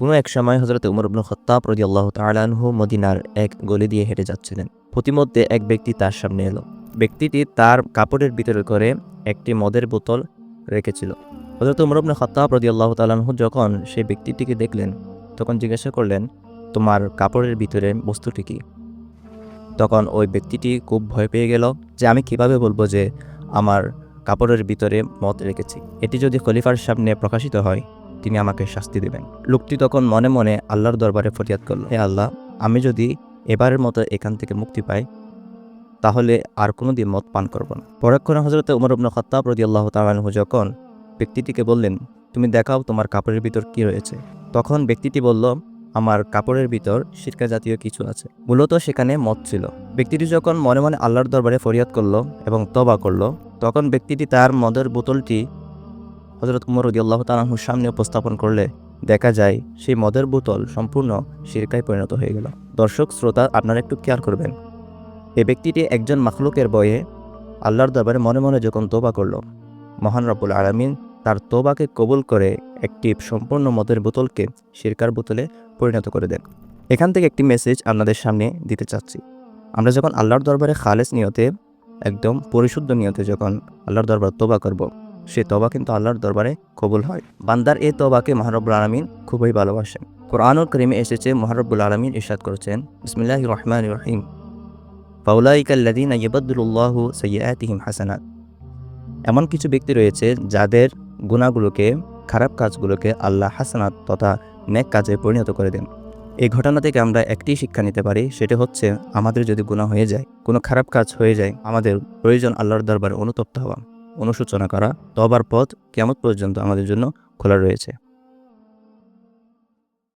কোনো এক সময় হযরত উমর ইবনে খাত্তাব রাদিয়াল্লাহু তাআলা আনহু মদিনার এক গলি দিয়ে হেঁটে যাচ্ছিলেন। পথিমধ্যে এক ব্যক্তি তার সামনে এলো। ব্যক্তিটি তার কাপড়ের ভিতরে করে একটি মদের বোতল রেখেছিল। হযরত উমর ইবনে খাত্তাব রাদিয়াল্লাহু তাআলা আনহু যখন সেই ব্যক্তিটিকে দেখলেন, তখন জিজ্ঞাসা করলেন, তোমার কাপড়ের ভিতরে বস্তুটি কি? তখন ওই ব্যক্তিটি খুব ভয় পেয়ে গেল যে আমি কিভাবে বলবো যে আমার কাপড়ের ভিতরে মদ রেখেছি। এটি যদি খলিফার সামনে প্রকাশিত হয়, তিনি আমাকে শাস্তি দেবেন। লোকটি তখন মনে মনে আল্লাহর দরবারে ফরিয়াদ করল, হে আল্লাহ, আমি যদি এবারের মতো এখান থেকে মুক্তি পাই, তাহলে আর কোনোদিন মদ পান করব না। পরক্ষণে হযরত উমর ইবনে খাত্তাব রাদিয়াল্লাহু তাআলা আনহু যখন ব্যক্তিটিকে বললেন, তুমি দেখাও তোমার কাপড়ের ভিতর কি রয়েছে, তখন ব্যক্তিটি বলল, আমার কাপড়ের ভিতর সিরকা জাতীয় কিছু আছে। মূলত সেখানে মদ ছিল। ব্যক্তিটি যখন মনে মনে আল্লাহর দরবারে ফরিয়াদ করলো এবং তওবা করলো, তখন ব্যক্তিটি তার মদের বোতলটি হযরত উমর রাদিয়াল্লাহু তাআলা আনহুর সামনে উপস্থাপন করলে দেখা যায় সেই মদের বোতল সম্পূর্ণ সিরকায় পরিণত হয়ে গেল। দর্শক শ্রোতা, আপনারা একটু খেয়াল করবেন, এই ব্যক্তিটি একজন মাখলুকের বয়ে আল্লাহর দরবারে মনে মনে যখন তওবা করলো, মহান রব্বুল আলামিন তার তওবাকে কবুল করে একটি সম্পূর্ণ মদের বোতলকে সিরকার বোতলে পরিণত করে দেন। এখান থেকে একটি মেসেজ আপনাদের সামনে দিতে চাচ্ছি। আমরা যখন আল্লাহর দরবারে খালেস নিয়তে, একদম পরিশুদ্ধ নিয়তে যখন আল্লাহর দরবার তওবা করব, সে তওবা কিন্তু আল্লাহর দরবারে কবুল হয়। বান্দার এই তওবাকে মহান রব্বুল আলামিন খুবই ভালোবাসেন। কুরআনুল কারীমে এসেছে, মহান রব্বুল আলামিন ইরশাদ করেছেন, বিসমিল্লাহির রহমানির রহিম, ফাউলাইকাল্লাযীনা ইউবাদদিলুল্লাহু সাইয়্যাতিহিম হাসানাত। এমন কিছু ব্যক্তি রয়েছে যাদের গুনাহগুলোকে, খারাপ কাজগুলোকে আল্লাহ হাসানাত তথা নেক কাজে পরিণত করে দেন। এই ঘটনা থেকে আমরা একটি শিক্ষা নিতে পারি, সেটা হচ্ছে আমাদের যদি গুনাহ হয়ে যায়, কোনো খারাপ কাজ হয়ে যায়, আমাদের প্রয়োজন আল্লাহর দরবারে অনুতপ্ত হওয়া, অনুশোচনা করা। তওবার পথ কিয়ামত পর্যন্ত আমাদের জন্য খোলা রয়েছে।